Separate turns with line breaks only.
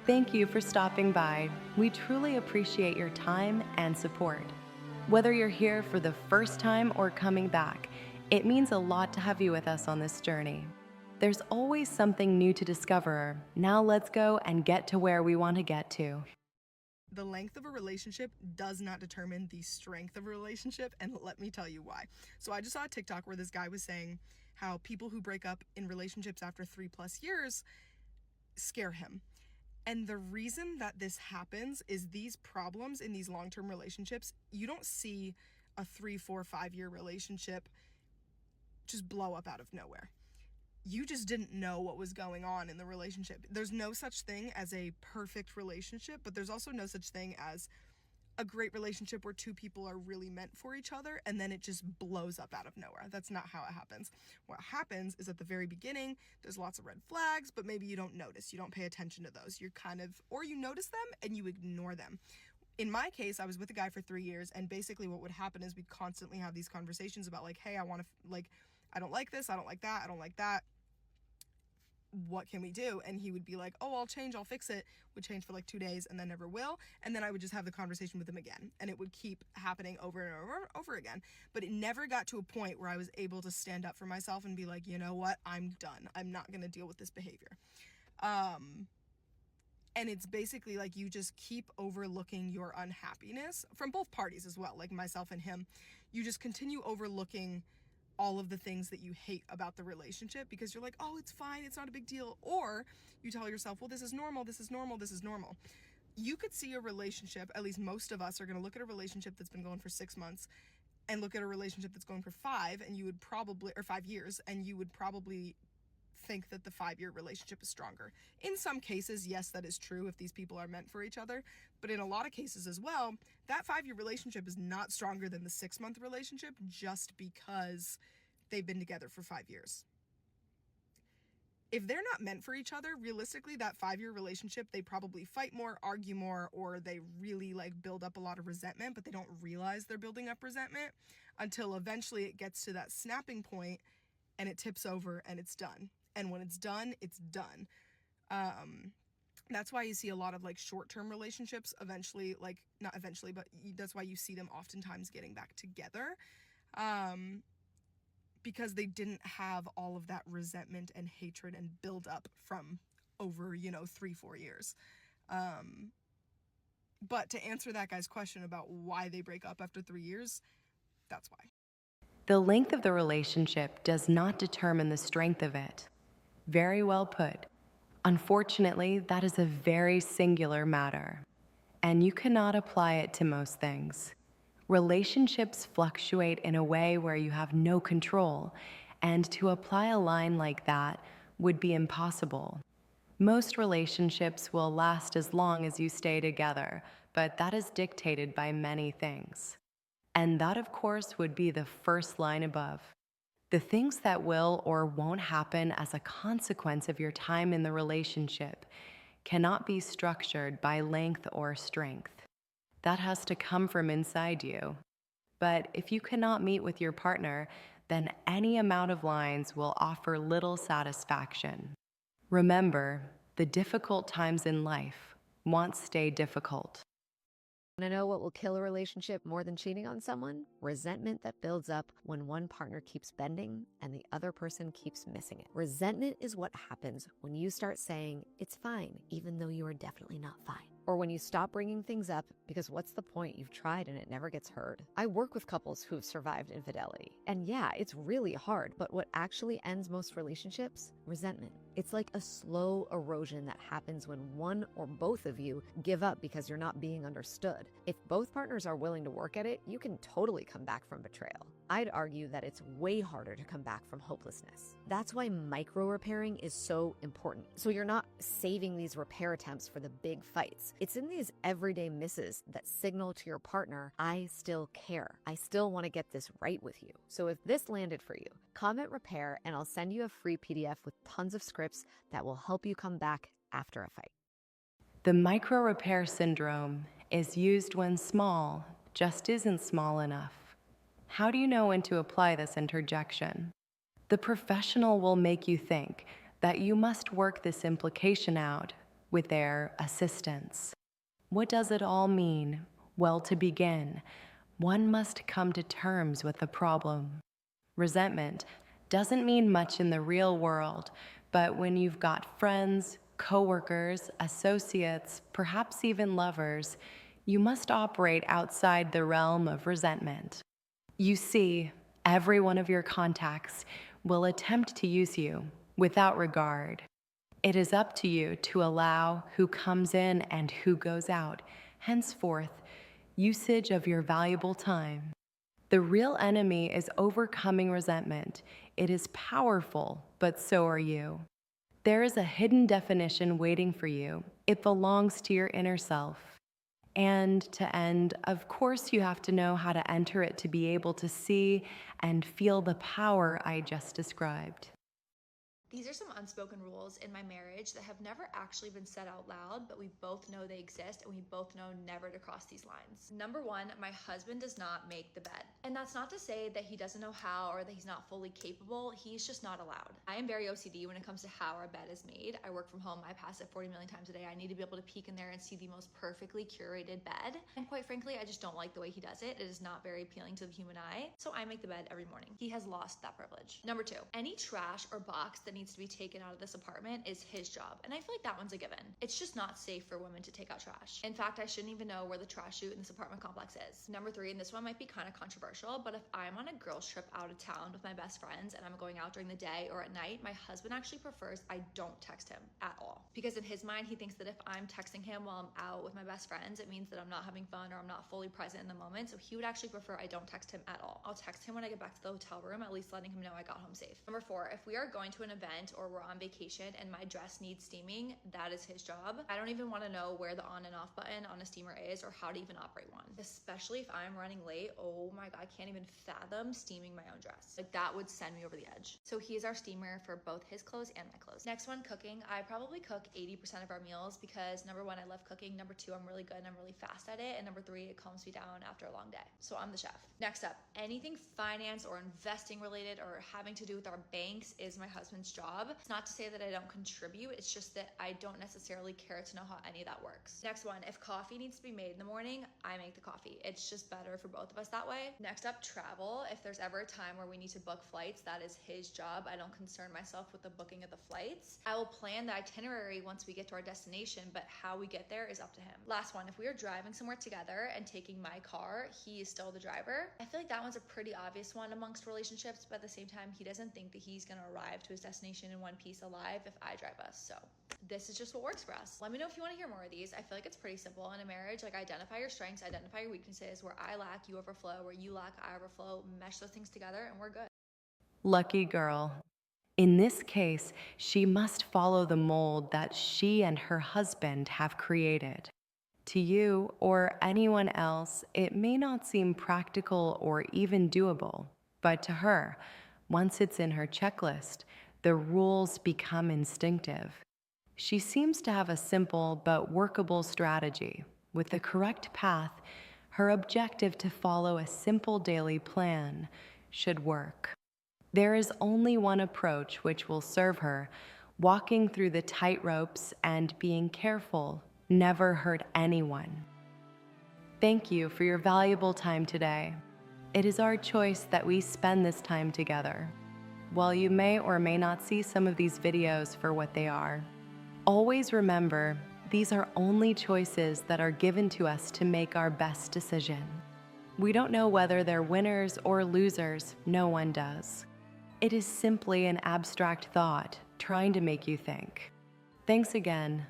Thank you for stopping by. We truly appreciate your time and support. Whether you're here for the first time or coming back, it means a lot to have you with us on this journey. There's always something new to discover. Now let's go and get to where we want to get to.
The length of a relationship does not determine the strength of a relationship, and let me tell you why. So I just saw a TikTok where this guy was saying how people who break up in relationships after 3+ years scare him. And the reason that this happens is these problems in these long-term relationships, you don't see a 3, 4, 5 year relationship just blow up out of nowhere. You just didn't know what was going on in the relationship. There's no such thing as a perfect relationship, but there's also no such thing as a great relationship where two people are really meant for each other and then it just blows up out of nowhere. That's not how it happens. What happens is at the very beginning, there's lots of red flags, but maybe you don't notice. You don't pay attention to those. Or you notice them and you ignore them. In my case, I was with a guy for 3 years, and basically what would happen is we'd constantly have these conversations about like, hey, I don't like this, I don't like that, I don't like that. What can we do? And he would be like, oh, I'll change, I'll fix it. Would change for like 2 days and then never will. And then I would just have the conversation with him again, and it would keep happening over and over and over again. But it never got to a point where I was able to stand up for myself and be like, you know what, I'm done, I'm not going to deal with this behavior. And it's basically like you just keep overlooking your unhappiness from both parties as well, like myself and him. You just continue overlooking all of the things that you hate about the relationship because you're like, oh, it's fine, it's not a big deal. Or you tell yourself, well, this is normal, this is normal, this is normal. You could see a relationship, at least most of us are going to look at a relationship that's been going for 6 months and look at a relationship that's going for 5 years, and you would probably think that the 5 year relationship is stronger. In some cases, yes, that is true if these people are meant for each other, but in a lot of cases as well, that 5 year relationship is not stronger than the 6 month relationship just because they've been together for 5 years. If they're not meant for each other, realistically, that 5 year relationship, they probably fight more, argue more, or they really like build up a lot of resentment, but they don't realize they're building up resentment until eventually it gets to that snapping point and it tips over and it's done. And when it's done, it's done. That's why you see a lot of like short-term relationships eventually, like not eventually, but that's why you see them oftentimes getting back together, because they didn't have all of that resentment and hatred and build up from over 3-4 years. But to answer that guy's question about why they break up after 3 years, that's why.
The length of the relationship does not determine the strength of it. Very well put. Unfortunately, that is a very singular matter, and you cannot apply it to most things. Relationships fluctuate in a way where you have no control, and to apply a line like that would be impossible. Most relationships will last as long as you stay together, but that is dictated by many things. And that, of course, would be the first line above. The things that will or won't happen as a consequence of your time in the relationship cannot be structured by length or strength. That has to come from inside you. But if you cannot meet with your partner, then any amount of lines will offer little satisfaction. Remember, the difficult times in life won't stay difficult.
Want to know what will kill a relationship more than cheating on someone? Resentment that builds up when one partner keeps bending and the other person keeps missing it. Resentment is what happens when you start saying, it's fine, even though you are definitely not fine. Or when you stop bringing things up because what's the point? You've tried and it never gets heard. I work with couples who've survived infidelity. And yeah, it's really hard, but what actually ends most relationships? Resentment. It's like a slow erosion that happens when one or both of you give up because you're not being understood. If both partners are willing to work at it, you can totally come back from betrayal. I'd argue that it's way harder to come back from hopelessness. That's why micro repairing is so important. So you're not saving these repair attempts for the big fights. It's in these everyday misses that signal to your partner, I still care. I still want to get this right with you. So if this landed for you, comment repair and I'll send you a free PDF with tons of scripts that will help you come back after a fight.
The micro repair syndrome is used when small just isn't small enough. How do you know when to apply this interjection? The professional will make you think that you must work this implication out, with their assistance. What does it all mean? Well, to begin, one must come to terms with the problem. Resentment doesn't mean much in the real world, but when you've got friends, coworkers, associates, perhaps even lovers, you must operate outside the realm of resentment. You see, every one of your contacts will attempt to use you without regard. It is up to you to allow who comes in and who goes out, henceforth, usage of your valuable time. The real enemy is overcoming resentment. It is powerful, but so are you. There is a hidden definition waiting for you. It belongs to your inner self. And to end, of course, you have to know how to enter it to be able to see and feel the power I just described.
These are some unspoken rules in my marriage that have never actually been said out loud, but we both know they exist and we both know never to cross these lines. Number one, my husband does not make the bed. And that's not to say that he doesn't know how or that he's not fully capable. He's just not allowed. I am very OCD when it comes to how our bed is made. I work from home. I pass it 40 million times a day. I need to be able to peek in there and see the most perfectly curated bed. And quite frankly, I just don't like the way he does it. It is not very appealing to the human eye. So I make the bed every morning. He has lost that privilege. Number two, any trash or box that needs to be taken out of this apartment is his job. And I feel like that one's a given. It's just not safe for women to take out trash. In fact, I shouldn't even know where the trash chute in this apartment complex is. Number three, and this one might be kind of controversial, but if I'm on a girls trip out of town with my best friends and I'm going out during the day or at night, my husband actually prefers I don't text him at all. Because in his mind, he thinks that if I'm texting him while I'm out with my best friends, it means that I'm not having fun or I'm not fully present in the moment. So he would actually prefer I don't text him at all. I'll text him when I get back to the hotel room, at least letting him know I got home safe. Number four, if we are going to an event or we're on vacation and my dress needs steaming, that is his job. I don't even want to know where the on and off button on a steamer is or how to even operate one. Especially if I'm running late, oh my God, I can't even fathom steaming my own dress. Like that would send me over the edge. So he is our steamer for both his clothes and my clothes. Next one, cooking. I probably cook 80% of our meals because number one, I love cooking. Number two, I'm really good and I'm really fast at it. And number three, it calms me down after a long day. So I'm the chef. Next up, anything finance or investing related or having to do with our banks is my husband's job. It's not to say that I don't contribute, it's just that I don't necessarily care to know how any of that works. Next one, if coffee needs to be made in the morning, I make the coffee. It's just better for both of us that way. Next up, travel. If there's ever a time where we need to book flights, that is his job. I don't concern myself with the booking of the flights. I will plan the itinerary once we get to our destination, but how we get there is up to him. Last one, if we are driving somewhere together and taking my car, he is still the driver. I feel like that one's a pretty obvious one amongst relationships, but at the same time, he doesn't think that he's gonna arrive to his destination in one piece alive if I drive us. So this is just what works for us. Let me know if you want to hear more of these. I feel like it's pretty simple in a marriage. Like identify your strengths, identify your weaknesses. Where I lack, you overflow. Where you lack, I overflow. Mesh those things together and we're good.
Lucky girl. In this case, she must follow the mold that she and her husband have created. To you or anyone else, it may not seem practical or even doable, but to her, once it's in her checklist, the rules become instinctive. She seems to have a simple but workable strategy. With the correct path, her objective to follow a simple daily plan should work. There is only one approach which will serve her, walking through the tight ropes and being careful never hurt anyone. Thank you for your valuable time today. It is our choice that we spend this time together. While you may or may not see some of these videos for what they are, always remember these are only choices that are given to us to make our best decision. We don't know whether they're winners or losers, no one does. It is simply an abstract thought trying to make you think. Thanks again.